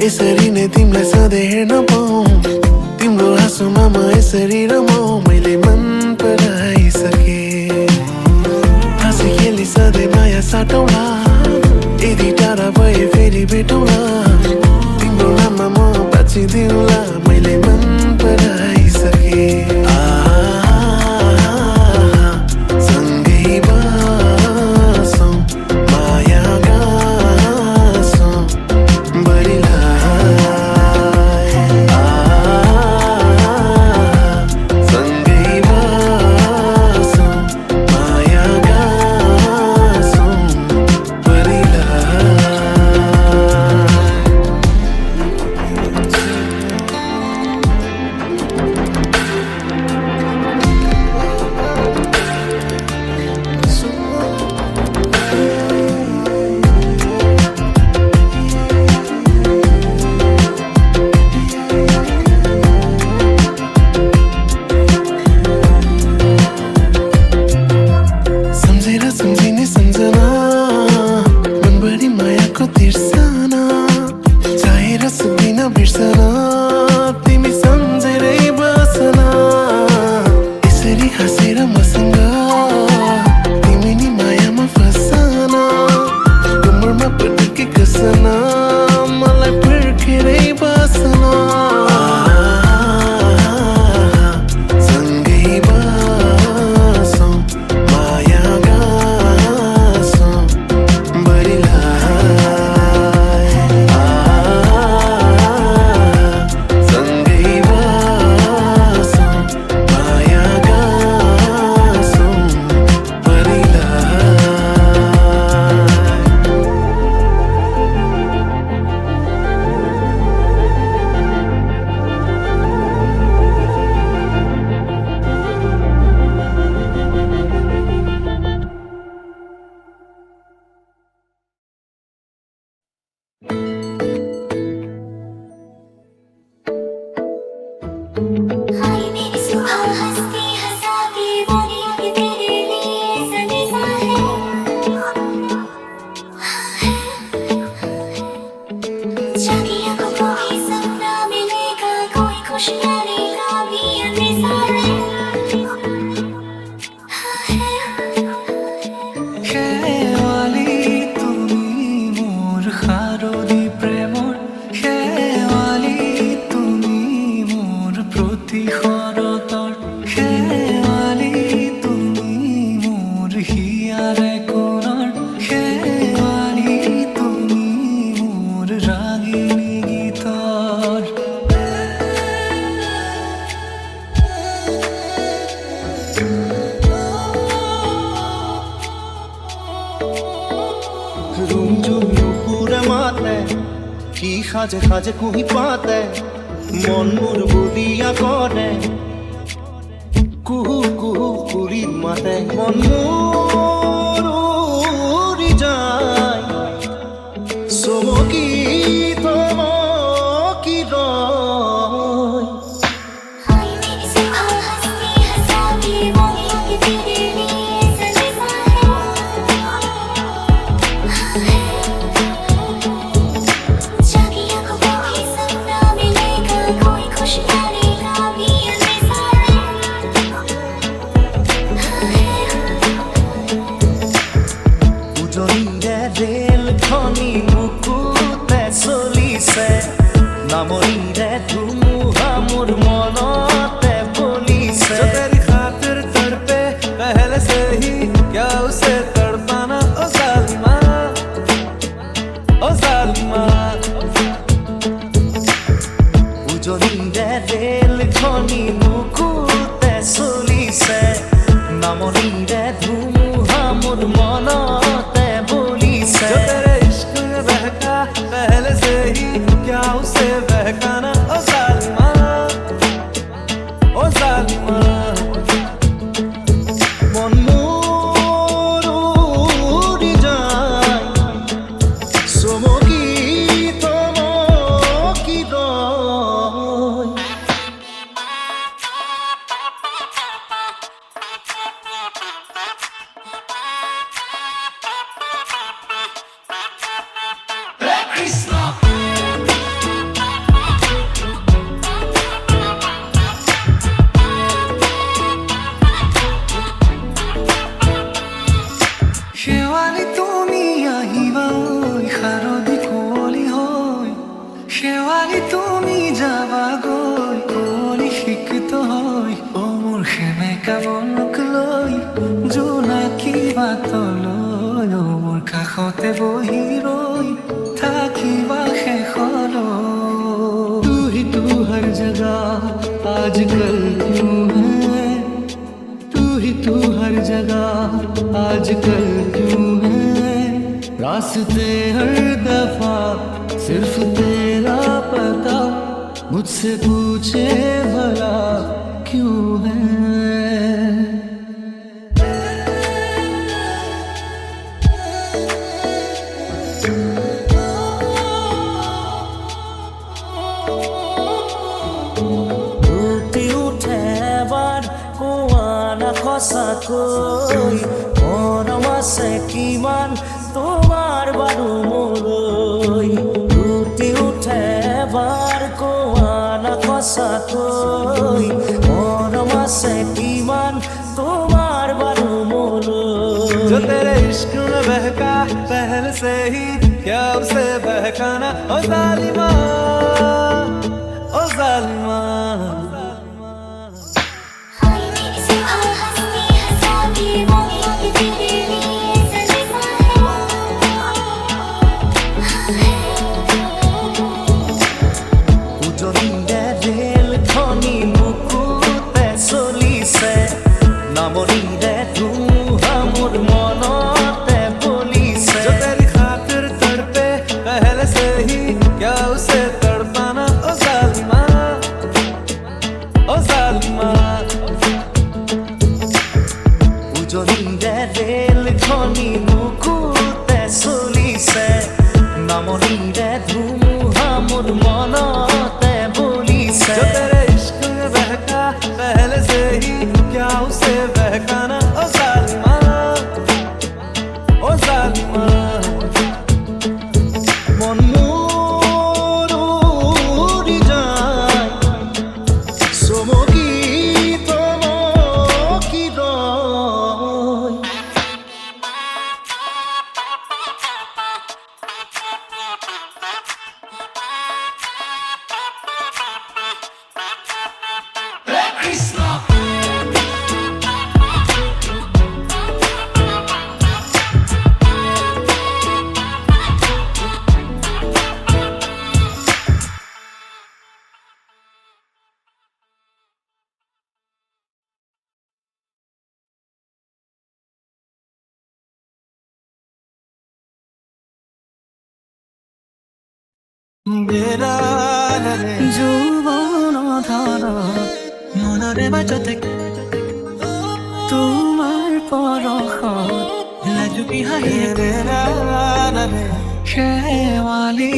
यसरी नै तिमीलाई सधैँ हेर्न पाऊँ, तिम्रो हाँसोमा म यसरी रमाऊँ। मैले मन पराइसके, हाँसी खेली सधैँ माया साटौँला, यदि टाढा भए फेरि भेटौँला। तिम्रो नाममा म बाँचिदिउँला, मैले मन पराइसके। सँगै बसौँ, माया गाँसौँ बढीलाई। सँगै बसौँ, माया गाँसौँ बढीलाई। सम्झेर सम्झिने सम्झना, मनभरि मायाको तिर्सना, चाहेर सुक्दिन बिर्सना, तिमी सम्झेरै बसना। यसरी हाँसेर मसँग तिमी नि मायामा फसना, कम्मरमा पटुकी कसना, मलाई पर्खेरै बसना। सँगै बसौँ, माया गाँसौँ बढीलाई। सँगै बसौँ, माया गाँसौँ बढीलाई। हाय मेरी सुबह हंसती हंसाती बोली कि तेरे लिए सजीसा है। जागिया को कोई सपना मिलेगा, कोई खुशहाली का भी अंदेशा है। খেৱালি তুমি মোৰ শাৰদী প্ৰেমৰ, খেৱালি তুমি মোৰ প্ৰতি শৰতৰ, খেৱালি তুমি মোৰ হিয়াৰে কোণৰ, খেৱালি তুমি মোৰ ৰাগিনী গীতৰ। रुंझुन নুপুরে মাতে, কি সাজে সাজে কুহি পাতে, মন মোর বলিয়া করে, কুহু কুহু কুড়িত মাতে, মন মোর উড়ি যায়, চমকি থমকি রয়। हाय मेरी सुबह हंसती हंसाती बोली कि तेरे लिए सजीसा है। जागिया को कोई सपना मिलेगा, कोई खुशहाली का भी अंदेशा है। উজনিৰে ৰেল খনি মুকুতে চলিছে, নামনিৰে ধুমুহা মোৰ মনতে বলিছে। तेरी खातिर तड़पे पहले से ही, क्या उसे तड़पाना ओ जालिमा, ओ जालिमा। উজনিৰে ৰেল খনি মুকুতে চলিছে, নামনিৰে ধুমুহা মোৰ মনতে বলিছে। जो तेरे इश्क में बहका पहले से ही, क्या उसे बहकाना ओ जालिमा। যাবা গৈ কলি শিক্ষিত হৈ অ মোৰ সেমেকা মনক লৈ জোনাকী বাটলৈ অ মোৰ কাষতে বহি ৰৈ থাকিবা শেষলৈ तू हर जगह आजकल क्यों है तू हर जगह आजकल क्यों है रास्ते हर दफा सिर्फ तेरा पता मुझसे पूछे भला क्यों है সঁচাকৈ মৰম আছে কিমান তোমাৰ বাৰু মোলৈ উঠি উঠে এবাৰ কোৱা না সঁচাকৈ মৰম আছে কিমান তোমাৰ বাৰু মোলৈ जो तेरे इश्क में बहका पहले से ही क्या उसे बहकाना ओ जालिमा ओ जालिमा যৌবন ধারা মনৰে মাজতে তোমাৰ পৰশত লাজুকী হাঁহিৰে শেৱালি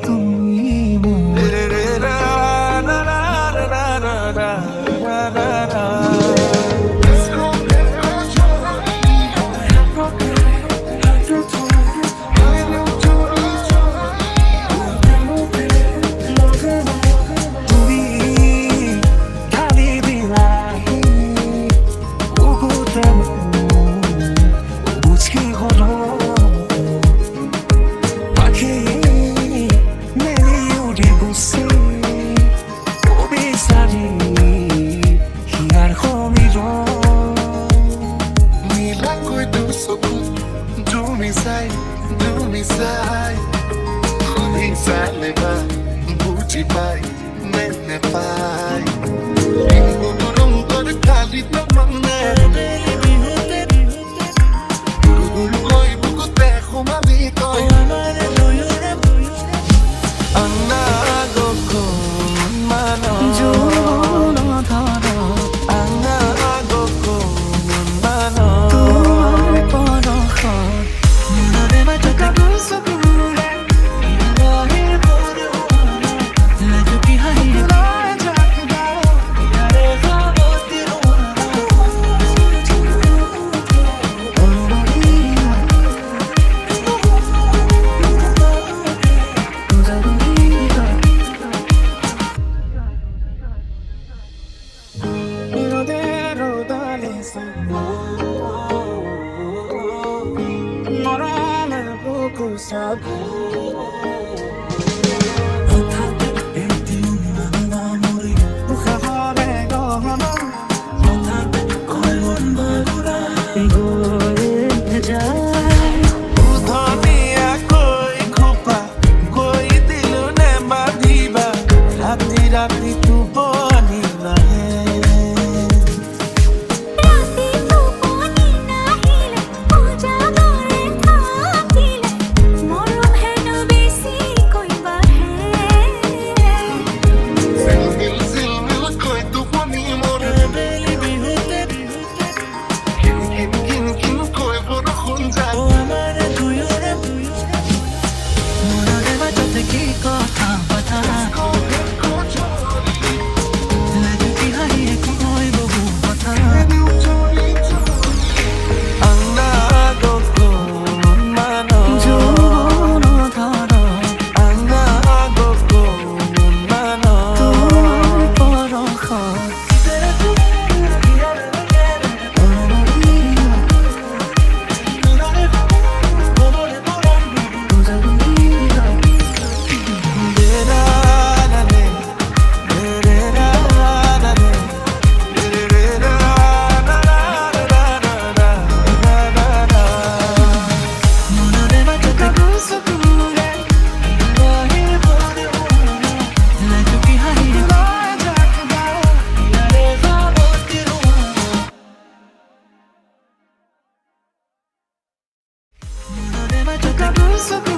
তুমি মোৰ सुकून